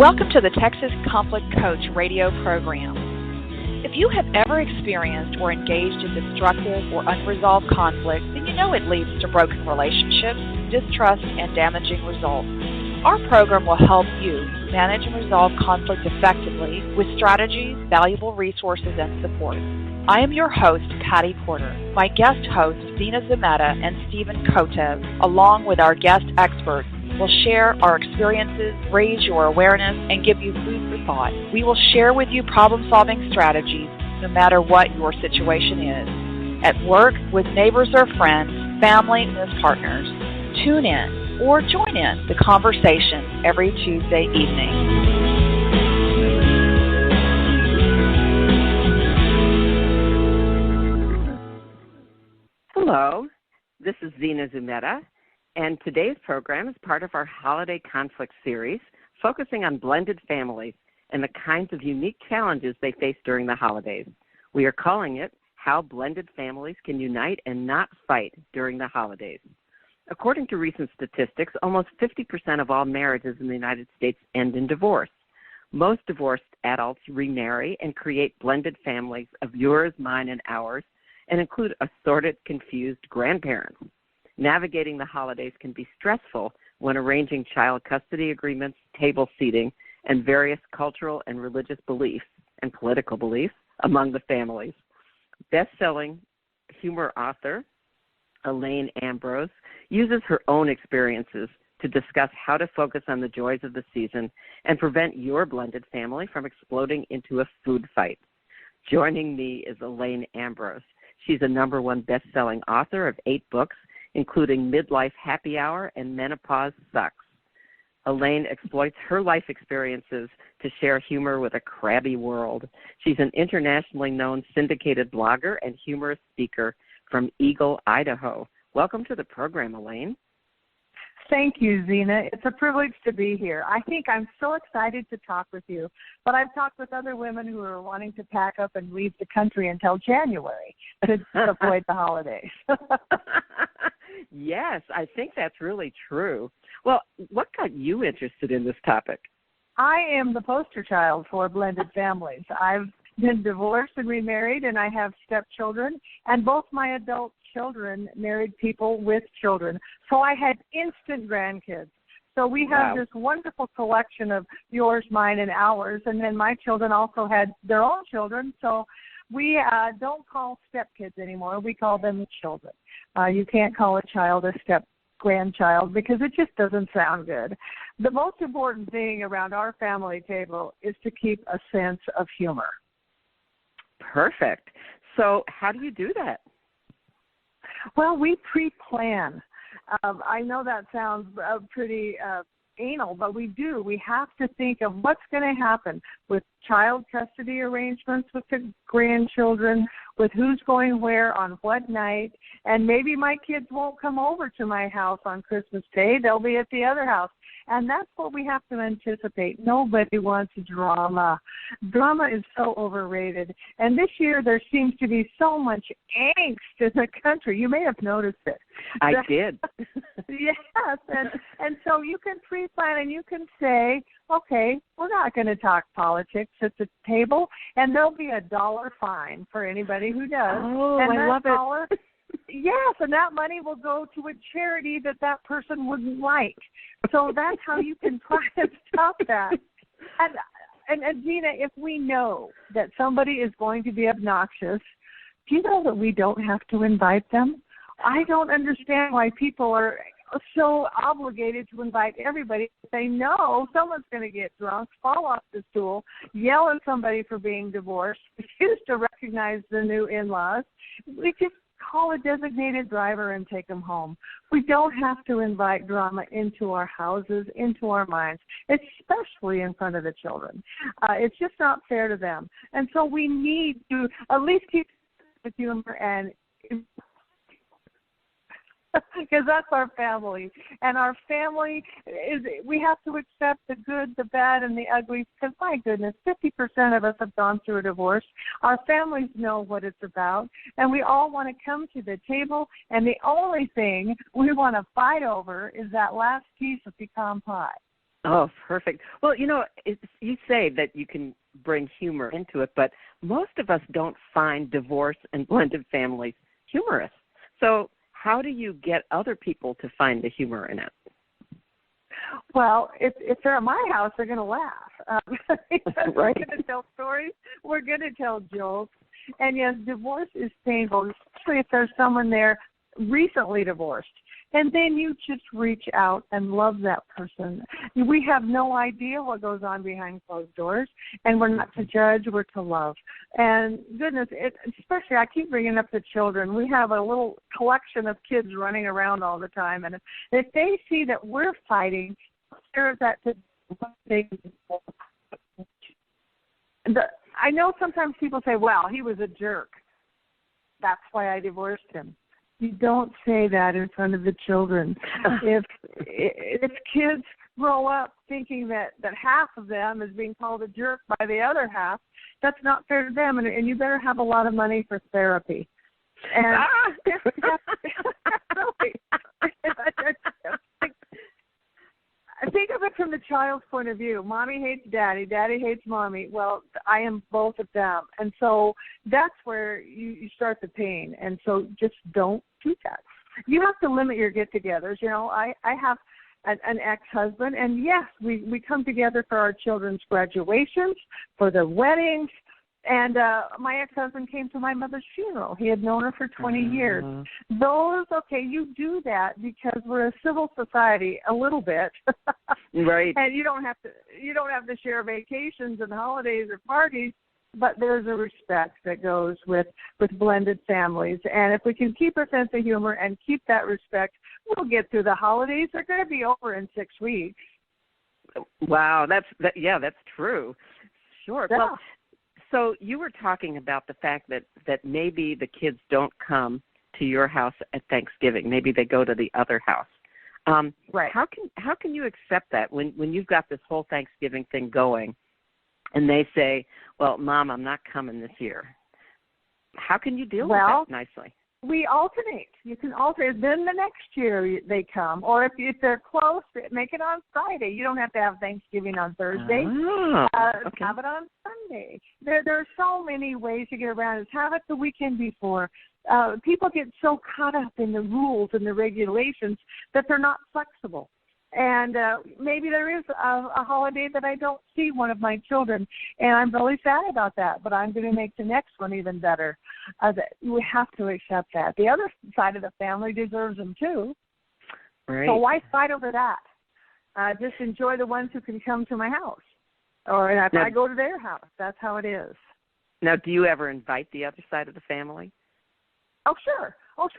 Welcome to the Texas Conflict Coach radio program. If you have ever experienced or engaged in destructive or unresolved conflict, then you know it leads to broken relationships, distrust, and damaging results. Our program will help you manage and resolve conflict effectively with strategies, valuable resources, and support. I am your host, Patty Porter. My guest hosts, Zina Zameta and Stephen Kotev, along with our guest experts, will share our experiences, raise your awareness, and give you food for thought. We will share with you problem-solving strategies no matter what your situation is. At work, with neighbors or friends, family, and as partners. Tune in or join in the conversation every Tuesday evening. Hello, this is Zina Zameta. And today's program is part of our Holiday Conflict series, focusing on blended families and the kinds of unique challenges they face during the holidays. We are calling it How Blended Families Can Unite and Not Fight During the Holidays. According to recent statistics, almost 50% of all marriages in the United States end in divorce. Most divorced adults remarry and create blended families of yours, mine, and ours, and include assorted, confused grandparents. Navigating the holidays can be stressful when arranging child custody agreements, table seating, and various cultural and religious beliefs and political beliefs among the families. Best-selling humor author Elaine Ambrose uses her own experiences to discuss how to focus on the joys of the season and prevent your blended family from exploding into a food fight. Joining me is Elaine Ambrose. She's a #1 best-selling author of 8 books, including Midlife Happy Hour and Menopause Sucks. Elaine exploits her life experiences to share humor with a crabby world. She's an internationally known syndicated blogger and humorous speaker from Eagle, Idaho. Welcome to the program, Elaine. Thank you, Zina. It's a privilege to be here. I think I'm so excited to talk with you, but I've talked with other women who are wanting to pack up and leave the country until January to avoid the holidays. Yes, I think that's really true. Well, what got you interested in this topic? I am the poster child for blended families. I've been divorced and remarried, and I have stepchildren, and both my adult children married people with children. So I had instant grandkids. So we have this wonderful collection of yours, mine, and ours, and then my children also had their own children. So we don't call stepkids anymore. We call them children. You can't call a child a step-grandchild because it just doesn't sound good. The most important thing around our family table is to keep a sense of humor. Perfect. So how do you do that? Well, we pre-plan. I know that sounds pretty anal, but we do. We have to think of what's going to happen with child custody arrangements with the grandchildren, with who's going where on what night, and maybe my kids won't come over to my house on Christmas Day. They'll be at the other house. And that's what we have to anticipate. Nobody wants drama. Drama is so overrated. And this year there seems to be so much angst in the country. You may have noticed it. I did. Yes. And so you can pre-plan and you can say, okay, we're not going to talk politics at the table, and there'll be $1 fine for anybody who does. Oh, and I love it. Yes, and that money will go to a charity that person wouldn't like. So that's how you can try to stop that. And Gina, if we know that somebody is going to be obnoxious, do you know that we don't have to invite them? I don't understand why people are so obligated to invite everybody. They know someone's going to get drunk, fall off the stool, yell at somebody for being divorced, refuse to recognize the new in-laws. We just call a designated driver and take them home. We don't have to invite drama into our houses, into our minds, especially in front of the children. It's just not fair to them. And so we need to at least keep with humor and because that's our family. And our family we have to accept the good, the bad, and the ugly, because my goodness, 50% of us have gone through a divorce. Our families know what it's about, and we all want to come to the table, and the only thing we want to fight over is that last piece of pecan pie. Oh, perfect. Well, you say that you can bring humor into it, but most of us don't find divorce and blended families humorous. So how do you get other people to find the humor in it? Well, if they're at my house, they're going to laugh. Right. We're going to tell stories. We're going to tell jokes. And yes, divorce is painful, especially if there's someone there recently divorced. And then you just reach out and love that person. We have no idea what goes on behind closed doors, and we're not to judge, we're to love. And goodness, especially I keep bringing up the children. We have a little collection of kids running around all the time, and if they see that we're fighting, share that to I know sometimes people say, well, he was a jerk. That's why I divorced him. You don't say that in front of the children. If kids grow up thinking that half of them is being called a jerk by the other half, that's not fair to them, and you better have a lot of money for therapy. And think of it from the child's point of view. Mommy hates daddy, daddy hates mommy. Well, I am both of them. And so that's where you start the pain. And so just don't do that. You have to limit your get-togethers. I have an ex-husband, and yes, we come together for our children's graduations, for their weddings. And my ex-husband came to my mother's funeral. He had known her for 20 years. You do that because we're a civil society a little bit. Right. And you don't have to share vacations and holidays or parties, but there's a respect that goes with blended families. And if we can keep a sense of humor and keep that respect, we'll get through the holidays. They're going to be over in 6 weeks. Wow, that's true. Sure. Yeah. Well, so you were talking about the fact that maybe the kids don't come to your house at Thanksgiving. Maybe they go to the other house. Right. How can you accept that when you've got this whole Thanksgiving thing going, and they say, "Well, Mom, I'm not coming this year." How can you deal with that nicely? We alternate. You can alternate. Then the next year they come. Or if they're close, make it on Friday. You don't have to have Thanksgiving on Thursday. Okay. Have it on Sunday. There are so many ways to get around it. Have it the weekend before. People get so caught up in the rules and the regulations that they're not flexible. And maybe there is a holiday that I don't see one of my children, and I'm really sad about that, but I'm going to make the next one even better. We have to accept that. The other side of the family deserves them, too. Right. So why fight over that? Just enjoy the ones who can come to my house. Or if I go to their house, that's how it is. Now, do you ever invite the other side of the family? Oh, sure.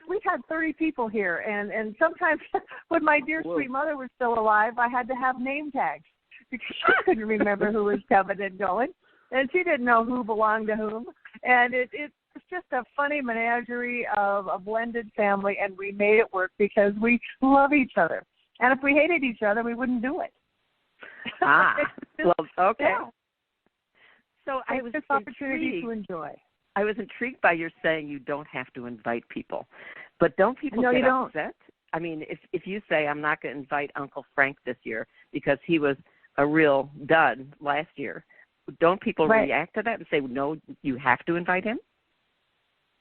We've had 30 people here, and sometimes when my dear sweet mother was still alive, I had to have name tags because she couldn't remember who was coming and going, and she didn't know who belonged to whom. And it's just a funny menagerie of a blended family, and we made it work because we love each other. And if we hated each other, we wouldn't do it. Okay. Yeah. So I was this opportunity to enjoy. I was intrigued by your saying you don't have to invite people. But don't people get upset? I mean, if you say, I'm not going to invite Uncle Frank this year because he was a real dud last year, don't people react to that and say, no, you have to invite him?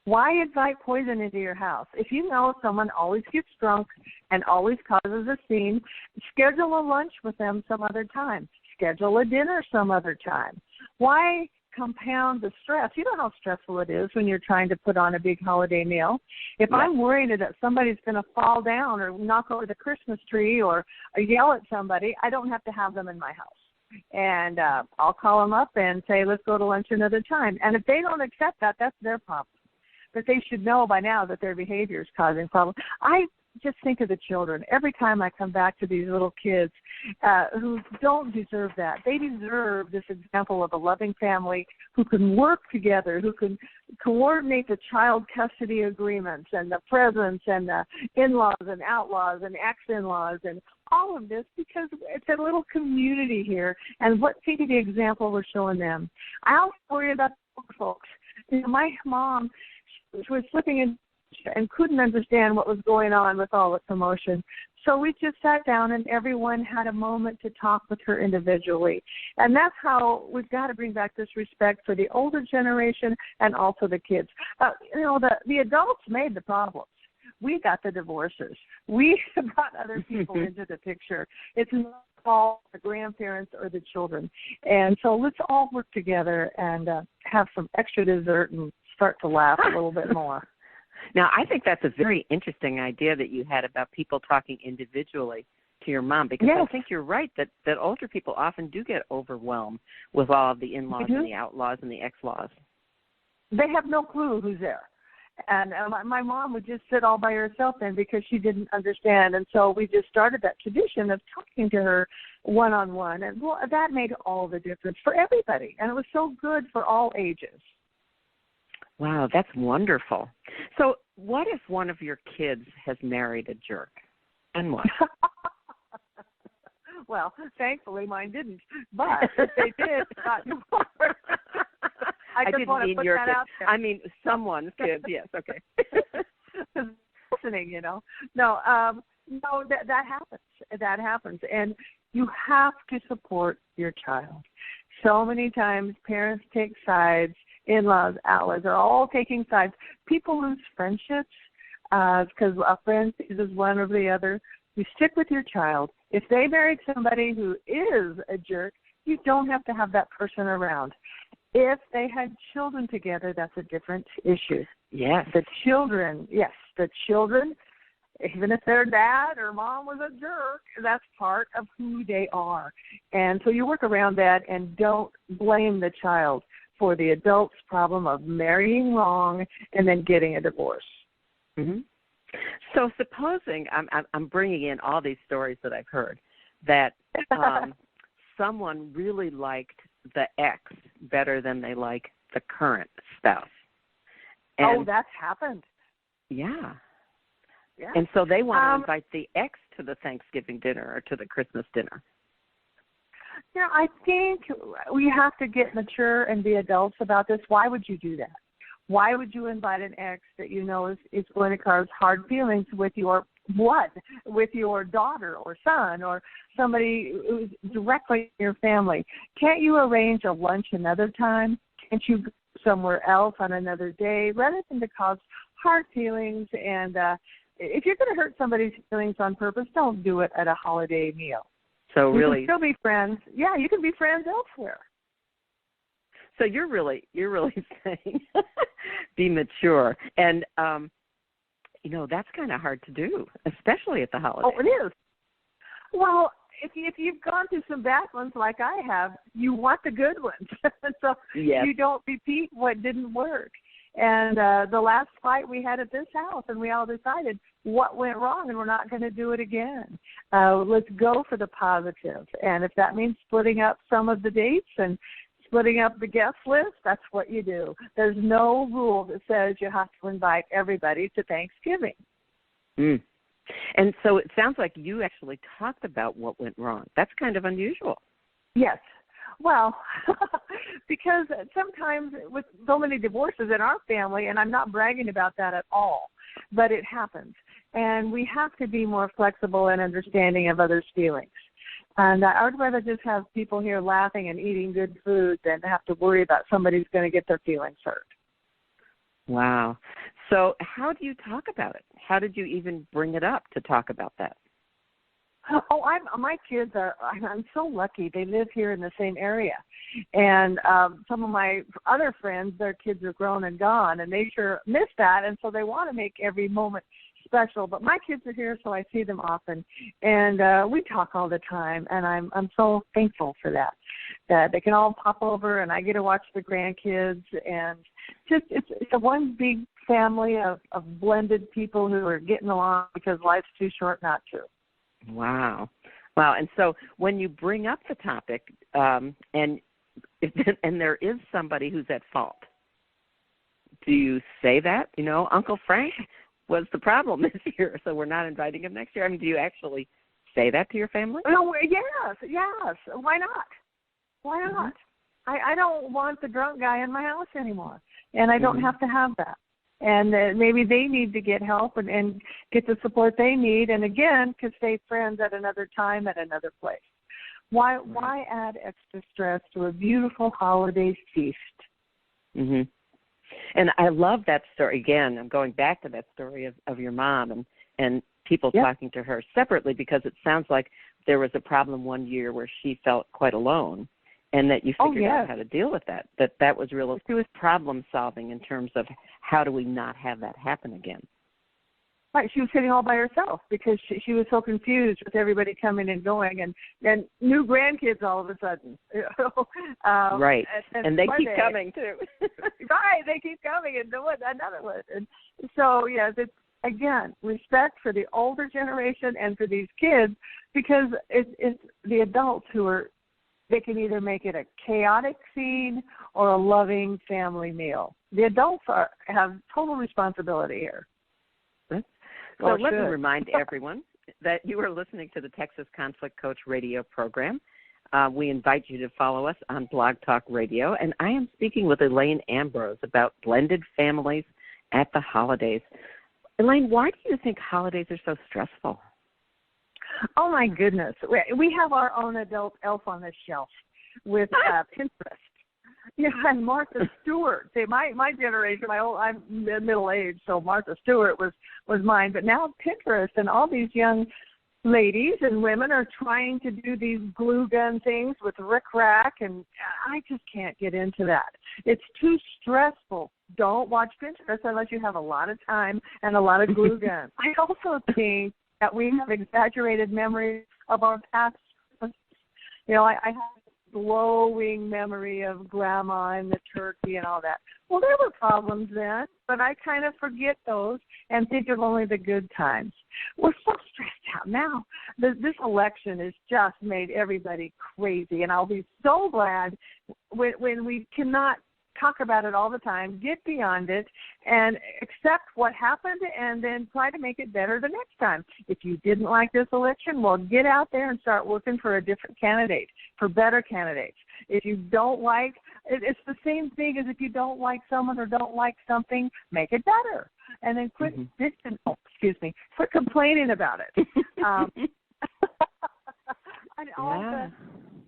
Why invite poison into your house? If you know someone always gets drunk and always causes a scene, schedule a lunch with them some other time. Schedule a dinner some other time. Why compound the stress? You know how stressful it is when you're trying to put on a big holiday meal. If I'm worried that somebody's going to fall down or knock over the Christmas tree or yell at somebody, I don't have to have them in my house. And I'll call them up and say, let's go to lunch another time. And if they don't accept that, that's their problem. But they should know by now that their behavior is causing problems. I just think of the children. Every time I come back to these little kids who don't deserve that. They deserve this example of a loving family who can work together, who can coordinate the child custody agreements and the presents and the in-laws and outlaws and ex-in-laws and all of this, because it's a little community here. And think of the example we're showing them. I also worry about folks. My mom was slipping in and couldn't understand what was going on with all the commotion. So we just sat down and everyone had a moment to talk with her individually. And that's how we've got to bring back this respect for the older generation and also the kids. The adults made the problems. We got the divorces. We brought other people into the picture. It's not all the grandparents or the children. And so let's all work together and have some extra dessert and start to laugh a little bit more. Now, I think that's a very interesting idea that you had about people talking individually to your mom, because yes. I think you're right that older people often do get overwhelmed with all of the in-laws and the outlaws and the ex-laws. They have no clue who's there. And my mom would just sit all by herself then because she didn't understand. And so we just started that tradition of talking to her one-on-one. And well, that made all the difference for everybody. And it was so good for all ages. Wow, that's wonderful. So what if one of your kids has married a jerk? And what? Well, thankfully mine didn't. But if they did, it got divorced. I just want to put that out there. I mean, someone's kids. Yes, okay. Listening, No, that happens. That happens, and you have to support your child. So many times, parents take sides. In-laws, outlaws are all taking sides. People lose friendships because a friend is one or the other. You stick with your child. If they married somebody who is a jerk, you don't have to have that person around. If they had children together, that's a different issue. Yes. The children, even if their dad or mom was a jerk, that's part of who they are. And so you work around that and don't blame the child for the adult's problem of marrying wrong and then getting a divorce. Mm-hmm. So supposing, I'm bringing in all these stories that I've heard, that someone really liked the ex better than they like the current spouse. And, that's happened. Yeah. Yeah. And so they want to invite the ex to the Thanksgiving dinner or to the Christmas dinner. I think we have to get mature and be adults about this. Why would you do that? Why would you invite an ex that you know is going to cause hard feelings with your with your daughter or son or somebody who's directly in your family? Can't you arrange a lunch another time? Can't you go somewhere else on another day rather than to cause hard feelings? And if you're going to hurt somebody's feelings on purpose, don't do it at a holiday meal. So really, you can still be friends. Yeah, you can be friends elsewhere. So you're really saying be mature, and that's kind of hard to do, especially at the holidays. Oh, it is. Well, if you've gone through some bad ones like I have, you want the good ones, so yes. You don't repeat what didn't work. And the last fight we had at this house, and we all decided what went wrong, and we're not going to do it again. Let's go for the positive. And if that means splitting up some of the dates and splitting up the guest list, that's what you do. There's no rule that says you have to invite everybody to Thanksgiving. Mm. And so it sounds like you actually talked about what went wrong. That's kind of unusual. Yes. Well, because sometimes with so many divorces in our family, and I'm not bragging about that at all, but it happens. And we have to be more flexible and understanding of others' feelings. And I would rather just have people here laughing and eating good food than have to worry about somebody's going to get their feelings hurt. Wow. So how do you talk about it? How did you even bring it up to talk about that? Oh, my kids I'm so lucky. They live here in the same area. And some of my other friends, their kids are grown and gone, and they sure miss that, and so they want to make every moment special. But my kids are here, so I see them often. And we talk all the time, and I'm so thankful for that they can all pop over, and I get to watch the grandkids. And just it's a one big family of blended people who are getting along because life's too short not to. Wow. And so when you bring up the topic, and there is somebody who's at fault, do you say that? Uncle Frank was the problem this year, so we're not inviting him next year. I mean, do you actually say that to your family? Oh, yes. Why not? Why not? I don't want the drunk guy in my house anymore, and I don't have to have that. And maybe they need to get help and get the support they need, and again, could stay friends at another time at another place. Why add extra stress to a beautiful holiday feast? Mm-hmm. And I love that story. Again, I'm going back to that story of your mom and people talking to her separately, because it sounds like there was a problem one year where she felt quite alone, and that you figured out how to deal with that. That was real. She was problem solving in terms of how do we not have that happen again. Right, she was sitting all by herself because she was so confused with everybody coming and going, and new grandkids all of a sudden. Right, and they keep coming too. Right, they keep coming, and another one. And so, yes, it's, again, respect for the older generation and for these kids, because it's the adults who are, they can either make it a chaotic scene or a loving family meal. The adults have total responsibility here. So let me remind everyone that you are listening to the Texas Conflict Coach radio program. We invite you to follow us on Blog Talk Radio, and I am speaking with Elaine Ambrose about blended families at the holidays. Elaine, why do you think holidays are so stressful? Oh, my goodness. We have our own adult elf on the shelf with Pinterest. Yeah, and Martha Stewart. See, my generation, I'm middle-aged, so Martha Stewart was mine. But now Pinterest and all these young ladies and women are trying to do these glue gun things with rickrack, and I just can't get into that. It's too stressful. Don't watch Pinterest unless you have a lot of time and a lot of glue guns. I also think that we have exaggerated memories of our past. You know, I have a glowing memory of Grandma and the turkey and all that. Well, there were problems then, but I kind of forget those and think of only the good times. We're so stressed out now. This election has just made everybody crazy, and I'll be so glad when we cannot talk about it all the time, get beyond it, and accept what happened, and then try to make it better the next time. If you didn't like this election, well, get out there and start working for a different candidate, for better candidates. If you don't like, it's the same thing as if you don't like someone or don't like something, make it better. And then quit complaining about it. And all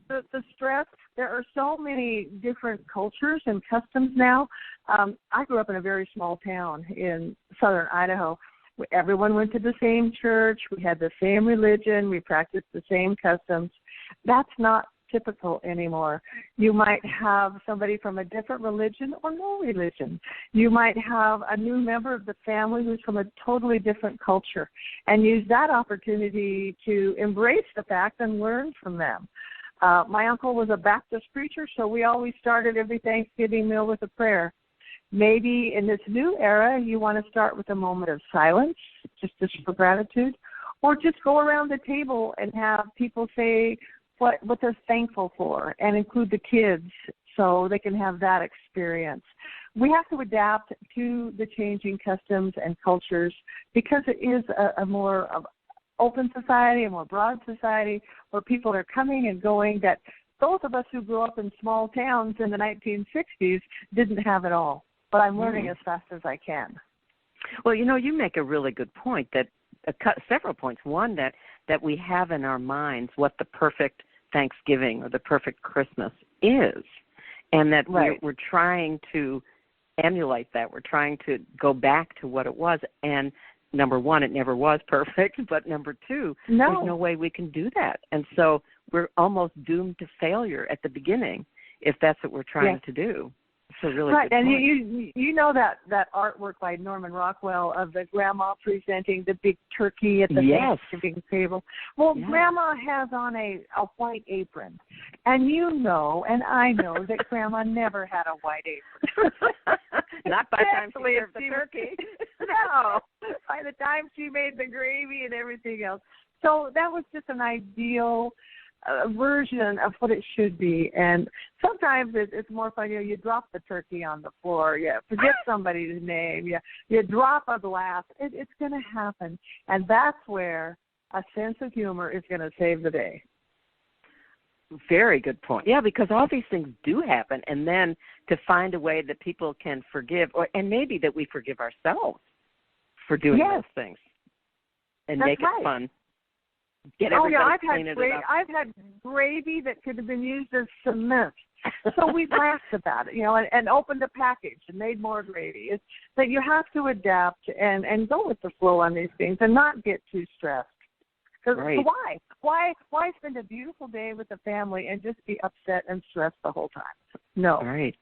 the stress. There are so many different cultures and customs now. I grew up in a very small town in southern Idaho. Everyone went to the same church. We had the same religion. We practiced the same customs. That's not typical anymore. You might have somebody from a different religion or no religion. You might have a new member of the family who's from a totally different culture, and use that opportunity to embrace the fact and learn from them. My uncle was a Baptist preacher, so we always started every Thanksgiving meal with a prayer. Maybe in this new era, you want to start with a moment of silence, just for gratitude, or just go around the table and have people say what they're thankful for, and include the kids so they can have that experience. We have to adapt to the changing customs and cultures, because it is a more open society, a more broad society, where people are coming and going, that those of us who grew up in small towns in the 1960s didn't have it all. But I'm learning as fast as I can. Well, you make a really good point, that several points. One, that we have in our minds what the perfect Thanksgiving or the perfect Christmas is, and that we're trying to emulate that. We're trying to go back to what it was. And number one, it never was perfect, but number two, there's no way we can do that. And so we're almost doomed to failure at the beginning if that's what we're trying to do. It's a really good point. And you know that artwork by Norman Rockwell of the grandma presenting the big turkey at the Thanksgiving table. Well, Grandma has on a white apron, and you know, and I know that Grandma never had a white apron. Not by the time she served the turkey. No, by the time she made the gravy and everything else. So that was just an ideal version of what it should be. And sometimes it's more fun. You drop the turkey on the floor. You forget somebody's name. You drop a glass. It's going to happen. And that's where a sense of humor is going to save the day. Very good point. Yeah, because all these things do happen, and then to find a way that people can forgive, and maybe that we forgive ourselves for doing those things, and make it fun. Get everybody cleaning it up. I've had gravy that could have been used as cement. So we laughed about it, and opened a package and made more gravy. It's that you have to adapt and go with the flow on these things and not get too stressed. Because why spend a beautiful day with the family and just be upset and stressed the whole time? No. Right.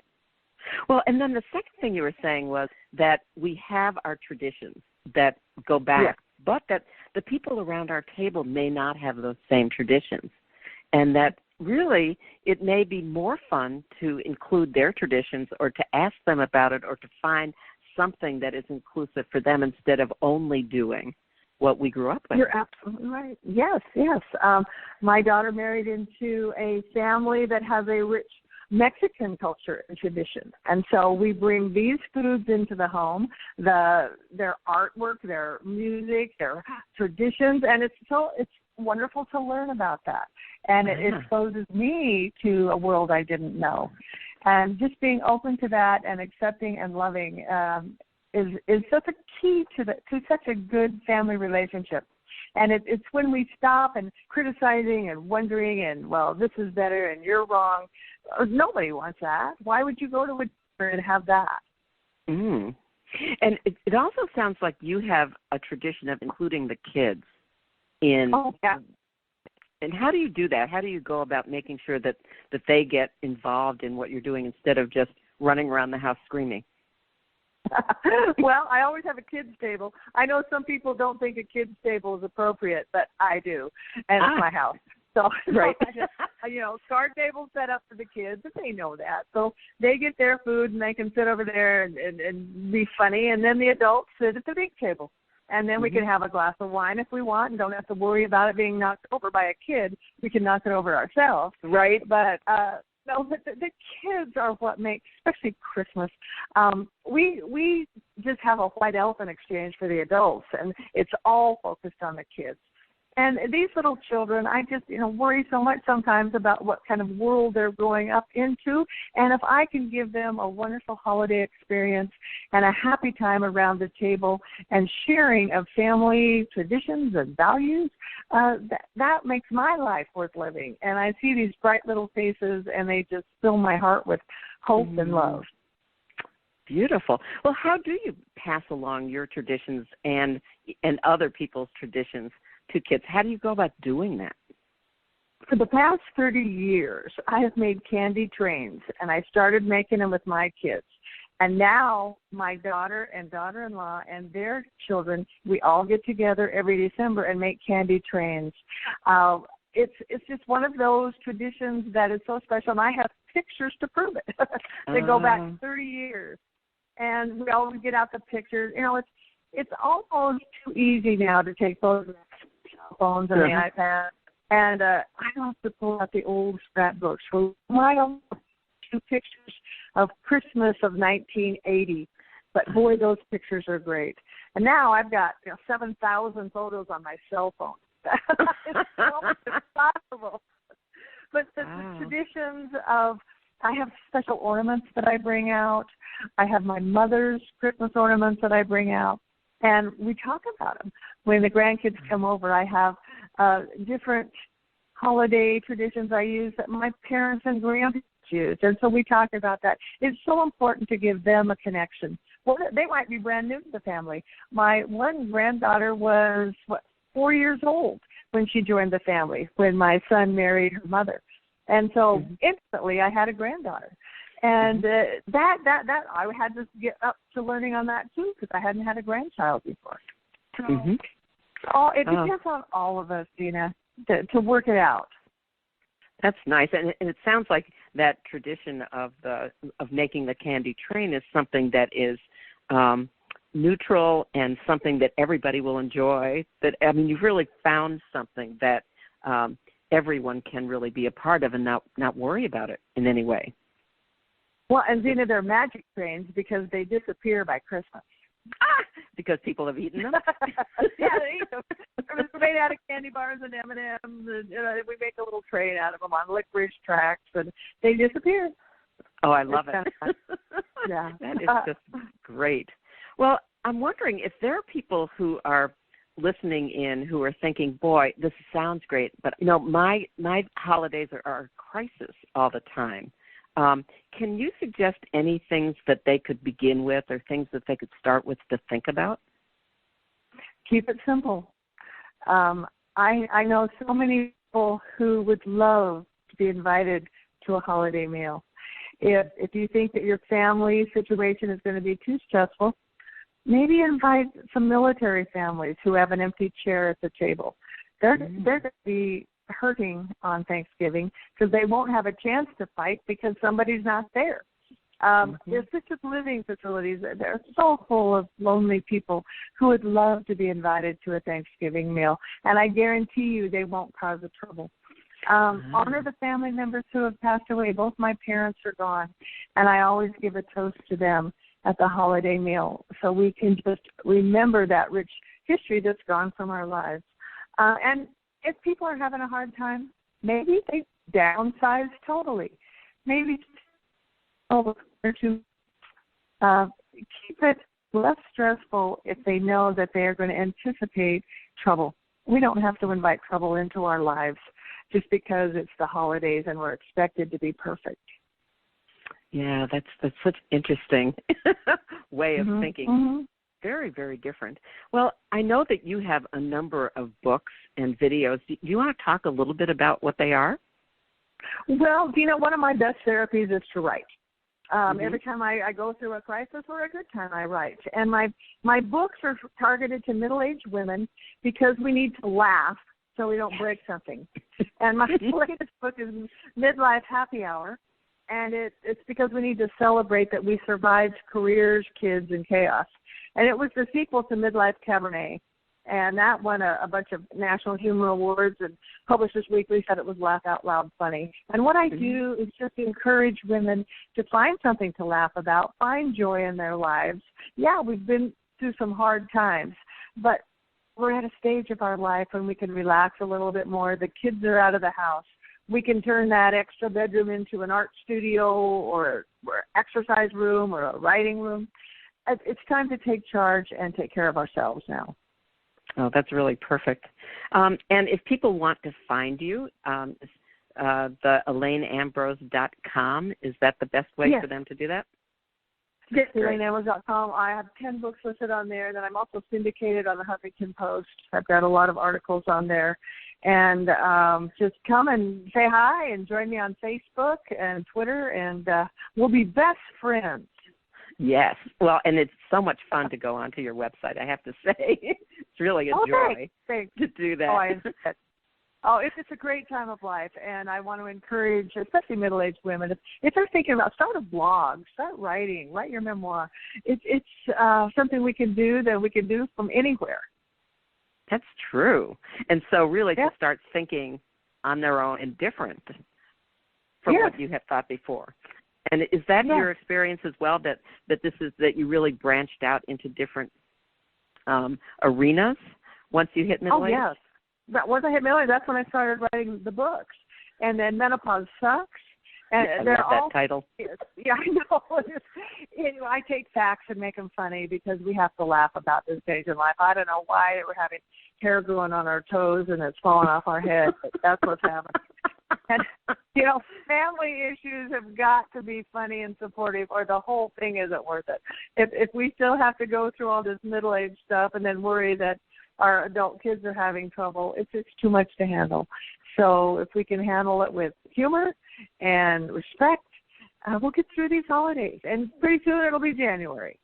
Well, and then the second thing you were saying was that we have our traditions that go back, but that the people around our table may not have those same traditions, and that really it may be more fun to include their traditions or to ask them about it or to find something that is inclusive for them instead of only doing what we grew up with. You're absolutely right. Yes. My daughter married into a family that has a rich Mexican culture and tradition, and so we bring these foods into the home, their artwork, their music, their traditions, and it's wonderful to learn about that, and it exposes me to a world I didn't know, and just being open to that and accepting and loving is such a key to such a good family relationship. And it's when we stop and criticizing and wondering and, well, this is better and you're wrong. Nobody wants that. Why would you go to a dinner and have that? Mm. And it also sounds like you have a tradition of including the kids in. Oh, yeah. And how do you do that? How do you go about making sure that they get involved in what you're doing instead of just running around the house screaming? Well, I always have a kids' table. I know some people don't think a kids' table is appropriate, but I do, and it's my house. So, right. card table set up for the kids, and they know that. So they get their food, and they can sit over there and be funny, and then the adults sit at the big table. And then we can have a glass of wine if we want and don't have to worry about it being knocked over by a kid. We can knock it over ourselves. Right. But but the kids are what make, especially Christmas. We just have a white elephant exchange for the adults, and it's all focused on the kids. And these little children, I just, worry so much sometimes about what kind of world they're growing up into. And if I can give them a wonderful holiday experience and a happy time around the table and sharing of family traditions and values, that makes my life worth living. And I see these bright little faces, and they just fill my heart with hope and love. Beautiful. Well, how do you pass along your traditions and other people's traditions to kids? How do you go about doing that? For the past 30 years, I have made candy trains, and I started making them with my kids. And now my daughter and daughter-in-law and their children, we all get together every December and make candy trains. It's just one of those traditions that is so special, and I have pictures to prove it. They go back 30 years. And we always get out the pictures. It's almost too easy now to take photographs with cell phones and the iPad. And I don't have to pull out the old scrapbooks. So my own two pictures of Christmas of 1980. But boy, those pictures are great. And now I've got 7,000 photos on my cell phone. It's almost impossible. But the traditions of, I have special ornaments that I bring out. I have my mother's Christmas ornaments that I bring out, and we talk about them. When the grandkids come over, I have different holiday traditions I use that my parents and grandparents used, and so we talk about that. It's so important to give them a connection. Well, they might be brand new to the family. My one granddaughter was, 4 years old when she joined the family, when my son married her mother. And so instantly I had a granddaughter. And that I had to get up to learning on that too, because I hadn't had a grandchild before. So it depends on all of us, Dina, to work it out. That's nice, and it sounds like that tradition of making the candy train is something that is neutral and something that everybody will enjoy. You've really found something that everyone can really be a part of and not worry about it in any way. Well, and Zena, they're magic trains because they disappear by Christmas. Because people have eaten them? Yeah, they eat them. It was made out of candy bars and M&Ms, and we make a little train out of them on licorice tracks, and they disappear. Oh, I love it. Yeah. That is just great. Well, I'm wondering if there are people who are listening in who are thinking, boy, this sounds great, but, my holidays are a crisis all the time. Can you suggest any things that they could begin with or things that they could start with to think about? Keep it simple. I know so many people who would love to be invited to a holiday meal. If you think that your family situation is going to be too stressful, maybe invite some military families who have an empty chair at the table. They're going to be hurting on Thanksgiving because they won't have a chance to fight because somebody's not there. The assisted living facilities, they're so full of lonely people who would love to be invited to a Thanksgiving meal, and I guarantee you they won't cause a trouble. Honor the family members who have passed away. Both my parents are gone, and I always give a toast to them at the holiday meal so we can just remember that rich history that's gone from our lives. And if people are having a hard time, maybe they downsize totally. Maybe to keep it less stressful if they know that they are going to anticipate trouble. We don't have to invite trouble into our lives just because it's the holidays and we're expected to be perfect. Yeah, that's such interesting way of thinking. Very, very different. Well, I know that you have a number of books and videos. Do you want to talk a little bit about what they are? Well, one of my best therapies is to write. Every time I go through a crisis or a good time, I write. And my books are targeted to middle-aged women because we need to laugh so we don't break something. And my latest book is Midlife Happy Hour. And it's because we need to celebrate that we survived careers, kids, and chaos. And it was the sequel to Midlife Cabernet. And that won a bunch of National Humor Awards, and Publishers Weekly said it was laugh out loud funny. And what I do is just encourage women to find something to laugh about, find joy in their lives. Yeah, we've been through some hard times, but we're at a stage of our life when we can relax a little bit more. The kids are out of the house. We can turn that extra bedroom into an art studio or exercise room or a writing room. It's time to take charge and take care of ourselves now. Oh, that's really perfect. And if people want to find you, the ElaineAmbrose.com, is that the best way for them to do that? Yes, ElaineAmbrose.com. I have 10 books listed on there. Then I'm also syndicated on the Huffington Post. I've got a lot of articles on there. And just come and say hi and join me on Facebook and Twitter, and we'll be best friends. Yes. Well, and it's so much fun to go onto your website, I have to say. It's really a joy to do that. It's a great time of life, and I want to encourage, especially middle-aged women, if they're thinking about start a blog, start writing, write your memoir. It's something we can do that we can do from anywhere. That's true. And so really to start thinking on their own and different from what you had thought before. And is that your experience as well, that you really branched out into different arenas once you hit middle age? Oh, yes. Once I hit middle age, that's when I started writing the books. And then Menopause Sucks. And I love that title. Yeah, I know. I take facts and make them funny because we have to laugh about this stage in life. I don't know why we're having hair growing on our toes and it's falling off our head, but that's what's happening. And, family issues have got to be funny and supportive or the whole thing isn't worth it. If we still have to go through all this middle-aged stuff and then worry that our adult kids are having trouble, it's too much to handle. So if we can handle it with humor and respect, we'll get through these holidays. And pretty soon it'll be January.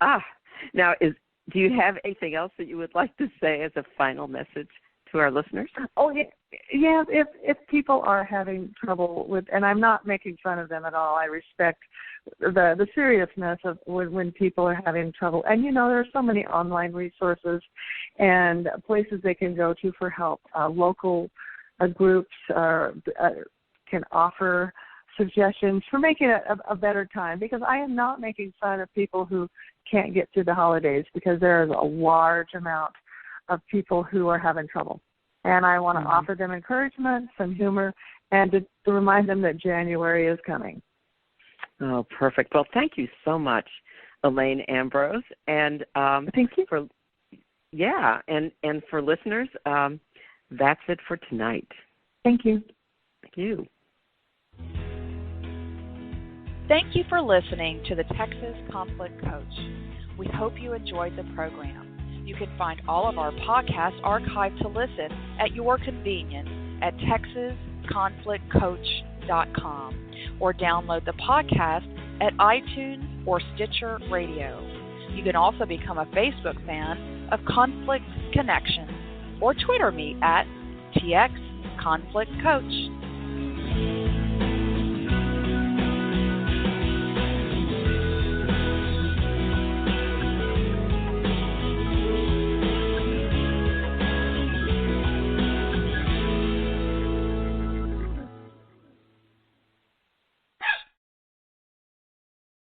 Now, do you have anything else that you would like to say as a final message to our listeners? Oh, yeah. If people are having trouble with, and I'm not making fun of them at all, I respect the seriousness of when people are having trouble. And, there are so many online resources and places they can go to for help. Local groups can offer suggestions for making it a better time, because I am not making fun of people who can't get through the holidays, because there is a large amount of people who are having trouble. And I want to offer them encouragement, some humor, and to remind them that January is coming. Oh, perfect. Well, thank you so much, Elaine Ambrose. And thank you. And for listeners, that's it for tonight. Thank you. Thank you. Thank you for listening to the Texas Conflict Coach. We hope you enjoyed the program. You can find all of our podcasts archived to listen at your convenience at texasconflictcoach.com or download the podcast at iTunes or Stitcher Radio. You can also become a Facebook fan of Conflict Connection or Twitter me at TX Conflict Coach.